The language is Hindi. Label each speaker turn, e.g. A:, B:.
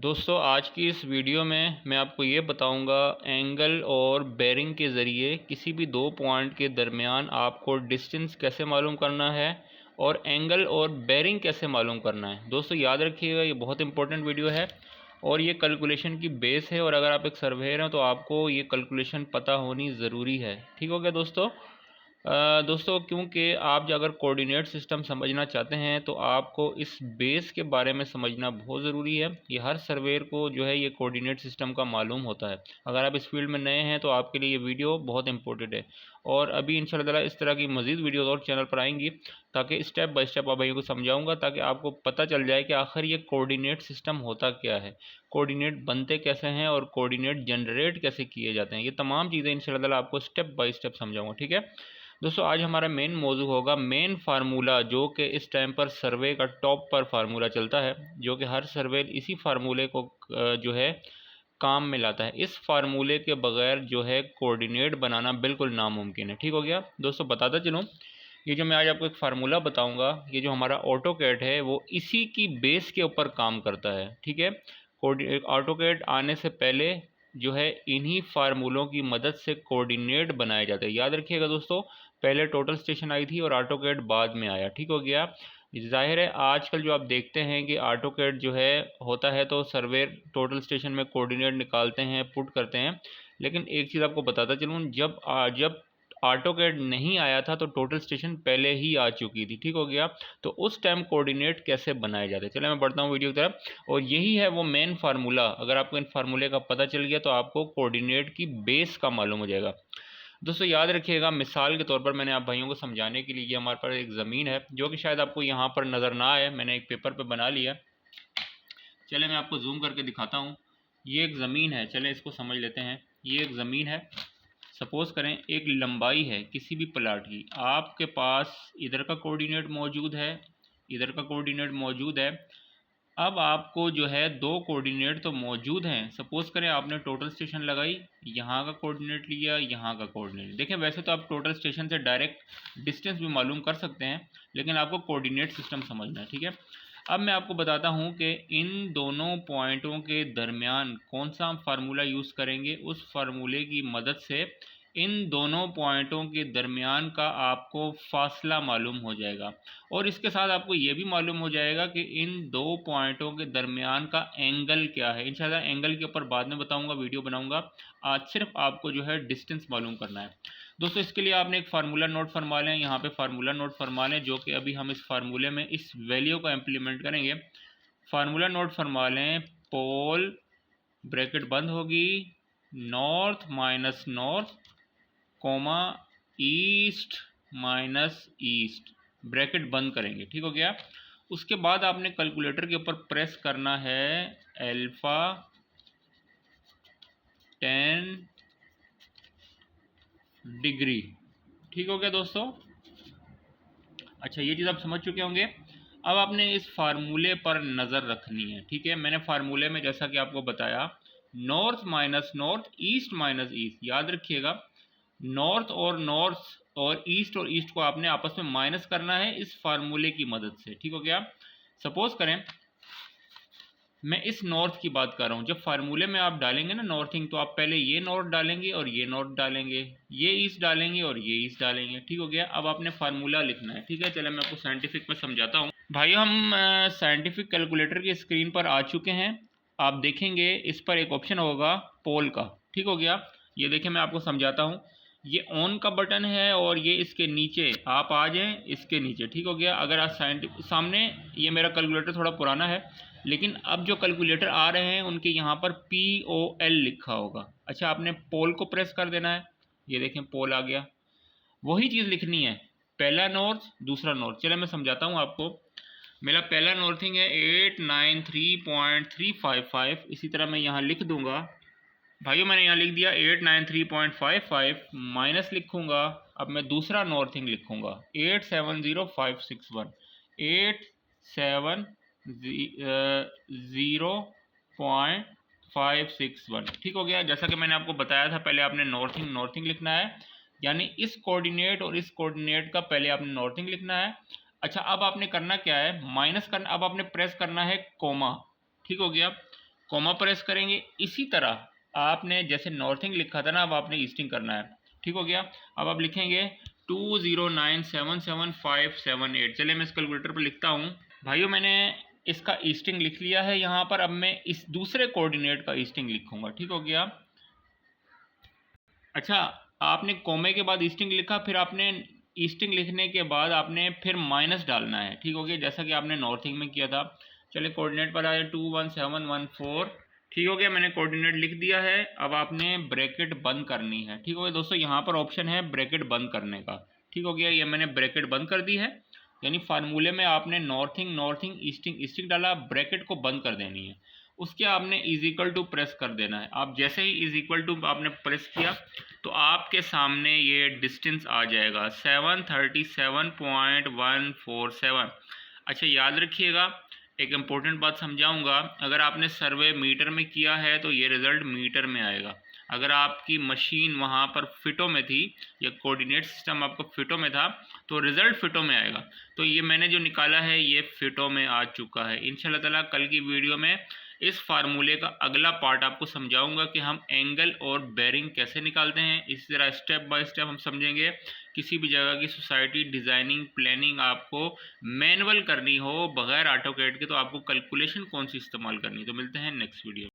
A: दोस्तों आज की इस वीडियो में मैं आपको ये बताऊंगा एंगल और बेरिंग के ज़रिए किसी भी दो पॉइंट के दरमियान आपको डिस्टेंस कैसे मालूम करना है और एंगल और बेरिंग कैसे मालूम करना है। दोस्तों याद रखिएगा, ये बहुत इंपॉर्टेंट वीडियो है और ये कैलकुलेशन की बेस है और अगर आप एक सर्वेयर हैं तो आपको ये कैलकुलेशन पता होनी ज़रूरी है। ठीक हो गया दोस्तों। दोस्तों क्योंकि आप जो अगर कोऑर्डिनेट सिस्टम समझना चाहते हैं तो आपको इस बेस के बारे में समझना बहुत ज़रूरी है। ये हर सर्वेयर को जो है ये कोऑर्डिनेट सिस्टम का मालूम होता है। अगर आप इस फील्ड में नए हैं तो आपके लिए ये वीडियो बहुत इंपॉर्टेंट है और अभी इंशाल्लाह ताला इस तरह की मज़ीद वीडियोज़ और चैनल पर आएंगी ताकि स्टेप बाय स्टेप आप भाइयों को समझाऊँगा ताकि आपको पता चल जाए कि आखिर ये कोऑर्डिनेट सिस्टम होता क्या है, कोऑर्डिनेट बनते कैसे हैं और कोऑर्डिनेट जनरेट कैसे किए जाते हैं। ये तमाम चीज़ें इंशाल्लाह ताला आपको स्टेप बाय स्टेप समझाऊँगा। ठीक है दोस्तों, आज हमारा मेन मौजू होगा मेन फार्मूला, जो कि इस टाइम पर सर्वे का टॉप पर फार्मूला चलता है, जो कि हर सर्वे इसी फार्मूले को जो है काम में लाता है। इस फार्मूले के बगैर जो है कोऑर्डिनेट बनाना बिल्कुल नामुमकिन है। ठीक हो गया दोस्तों, बताता चलूँ, ये जो मैं आज आपको एक फार्मूला बताऊंगा, ये जो हमारा ऑटोकैड है वो इसी की बेस के ऊपर काम करता है। ठीक है, ऑटोकैड आने से पहले जो है इन्हीं फार्मूलों की मदद से कोऑर्डिनेट बनाए जाते हैं। याद रखिएगा दोस्तों, पहले टोटल स्टेशन आई थी और ऑटोकैड बाद में आया। ठीक हो गया। जाहिर है आजकल जो आप देखते हैं कि ऑटोकैड जो है होता है तो सर्वेयर टोटल स्टेशन में कोऑर्डिनेट निकालते हैं, पुट करते हैं। लेकिन एक चीज़ आपको बताता चलूँ, जब ऑटोकैड नहीं आया था तो टोटल स्टेशन पहले ही आ चुकी थी। ठीक हो गया। तो उस टाइम कोऑर्डिनेट कैसे बनाए जाते हैं, चलिए मैं बढ़ता हूँ वीडियो की तरफ। और यही है वो मेन फार्मूला। अगर आपको इन फार्मूले का पता चल गया तो आपको कोऑर्डिनेट की बेस का मालूम हो जाएगा। दोस्तों याद रखिएगा, मिसाल के तौर पर मैंने आप भाइयों को समझाने के लिए, ये हमारे पास एक ज़मीन है जो कि शायद आपको यहाँ पर नज़र ना आए, मैंने एक पेपर पे बना लिया। चले मैं आपको जूम करके दिखाता हूँ। ये एक ज़मीन है, चलें इसको समझ लेते हैं। ये एक ज़मीन है, सपोज़ करें एक लंबाई है किसी भी प्लाट की। आपके पास इधर का कोऑर्डिनेट मौजूद है, इधर का कोऑर्डिनेट मौजूद है। अब आपको जो है दो कोऑर्डिनेट तो मौजूद हैं। सपोज़ करें आपने टोटल स्टेशन लगाई, यहाँ का कोऑर्डिनेट लिया, यहाँ का कोऑर्डिनेट। देखें वैसे तो आप टोटल स्टेशन से डायरेक्ट डिस्टेंस भी मालूम कर सकते हैं, लेकिन आपको कोऑर्डिनेट सिस्टम समझना है। ठीक है, अब मैं आपको बताता हूँ कि इन दोनों पॉइंटों के दरमियान कौन सा हम फार्मूला यूज़ करेंगे। उस फार्मूले की मदद से इन दोनों पॉइंटों के दरमियान का आपको फासला मालूम हो जाएगा और इसके साथ आपको ये भी मालूम हो जाएगा कि इन दो पॉइंटों के दरमियान का एंगल क्या है। इंशाल्लाह एंगल के ऊपर बाद में बताऊंगा, वीडियो बनाऊंगा। आज सिर्फ आपको जो है डिस्टेंस मालूम करना है। दोस्तों इसके लिए आपने एक फार्मूला नोट फरमा लें, यहाँ पे फार्मूला नोट फरमा लें, जो कि अभी हम इस फार्मूले में इस वैल्यू को इम्प्लीमेंट करेंगे। फार्मूला नोट फरमा लें, पोल ब्रैकेट बंद होगी, north minus north comma east minus east, bracket बंद करेंगे। ठीक हो गया। उसके बाद आपने कैलकुलेटर के ऊपर प्रेस करना है अल्फा 10 डिग्री। ठीक हो गया दोस्तों। अच्छा, ये चीज़ आप समझ चुके होंगे। अब आपने इस फार्मूले पर नज़र रखनी है। ठीक है, मैंने फार्मूले में जैसा कि आपको बताया, north minus north, east minus east. याद रखिएगा, नॉर्थ और ईस्ट को आपने आपस में माइनस करना है इस फार्मूले की मदद से। ठीक हो गया। सपोज करें मैं इस नॉर्थ की बात कर रहा हूँ। जब फार्मूले में आप डालेंगे ना नॉर्थिंग, तो आप पहले ये नॉर्थ डालेंगे और ये नॉर्थ डालेंगे, ये ईस्ट डालेंगे और ये ईस्ट डालेंगे। ठीक हो गया। अब आपने फार्मूला लिखना है। ठीक है, चलो मैं आपको साइंटिफिक में समझाता हूँ। भाइयों हम साइंटिफिक कैलकुलेटर की स्क्रीन पर आ चुके हैं। आप देखेंगे इस पर एक ऑप्शन होगा पोल का। ठीक हो गया। ये देखें मैं आपको समझाता हूँ। ये ऑन का बटन है और ये इसके नीचे आप आ जाएं, इसके नीचे। ठीक हो गया। अगर आप सामने, ये मेरा कैलकुलेटर थोड़ा पुराना है, लेकिन अब जो कैलकुलेटर आ रहे हैं उनके यहाँ पर POL लिखा होगा। अच्छा, आपने पोल को प्रेस कर देना है। ये देखें पोल आ गया। वही चीज़ लिखनी है, पहला नॉर्थ दूसरा नॉर्थ। चलो मैं समझाता हूँ आपको। मेरा पहला नॉर्थिंग है 893.355। इसी तरह मैं यहाँ लिख दूंगा। भाइयों मैंने यहाँ लिख दिया 893.55, माइनस लिखूंगा। अब मैं दूसरा नॉर्थिंग लिखूंगा 870.561, 870.561। ठीक हो गया। जैसा कि मैंने आपको बताया था, पहले आपने नॉर्थिंग लिखना है, यानी इस कोऑर्डिनेट और इस कोऑर्डिनेट का पहले आपने नॉर्थिंग लिखना है। अच्छा, अब आपने करना क्या है, माइनस करना। अब आपने प्रेस करना है कोमा। ठीक हो गया। कॉमा प्रेस करेंगे। इसी तरह आपने जैसे नॉर्थिंग लिखा था ना, अब आपने ईस्टिंग करना है। ठीक हो गया। अब आप लिखेंगे 209777578। चलिए मैं इस कैलकुलेटर पर लिखता हूँ। भाइयों मैंने इसका ईस्टिंग लिख लिया है यहाँ पर। अब मैं इस दूसरे कोऑर्डिनेट का ईस्टिंग लिखूंगा। ठीक हो गया। अच्छा, आपने कोमे के बाद ईस्टिंग लिखा, फिर आपने ईस्टिंग लिखने के बाद आपने फिर माइनस डालना है। ठीक हो गया, जैसा कि आपने नॉर्थिंग में किया था। चलिए कोऑर्डिनेट पर आया 21714। ठीक हो गया, मैंने कोऑर्डिनेट लिख दिया है। अब आपने ब्रैकेट बंद करनी है। ठीक हो गया दोस्तों, यहाँ पर ऑप्शन है ब्रैकेट बंद करने का। ठीक हो गया, ये मैंने ब्रैकेट बंद कर दी है। यानी फार्मूले में आपने नॉर्थिंग नॉर्थिंग ईस्टिंग ईस्टिंग डाला, ब्रैकेट को बंद कर देनी है। उसके आपने इज इक्वल टू प्रेस कर देना है। आप जैसे ही इज इक्वल टू आपने प्रेस किया तो आपके सामने ये डिस्टेंस आ जाएगा 737.147। अच्छा याद रखिएगा, एक इम्पोर्टेंट बात समझाऊंगा। अगर आपने सर्वे मीटर में किया है तो ये रिज़ल्ट मीटर में आएगा। अगर आपकी मशीन वहाँ पर फिटों में थी या कोऑर्डिनेट सिस्टम आपका फिटों में था तो रिज़ल्ट फिटों में आएगा। तो ये मैंने जो निकाला है ये फिटों में आ चुका है। इंशाल्लाह ताला कल की वीडियो में इस फार्मूले का अगला पार्ट आपको समझाऊंगा कि हम एंगल और बेरिंग कैसे निकालते हैं। इसी तरह स्टेप बाय स्टेप हम समझेंगे। किसी भी जगह की सोसाइटी डिज़ाइनिंग प्लानिंग आपको मैनुअल करनी हो बगैर ऑटोकैड के तो आपको कैलकुलेशन कौन सी इस्तेमाल करनी है। तो मिलते हैं नेक्स्ट वीडियो।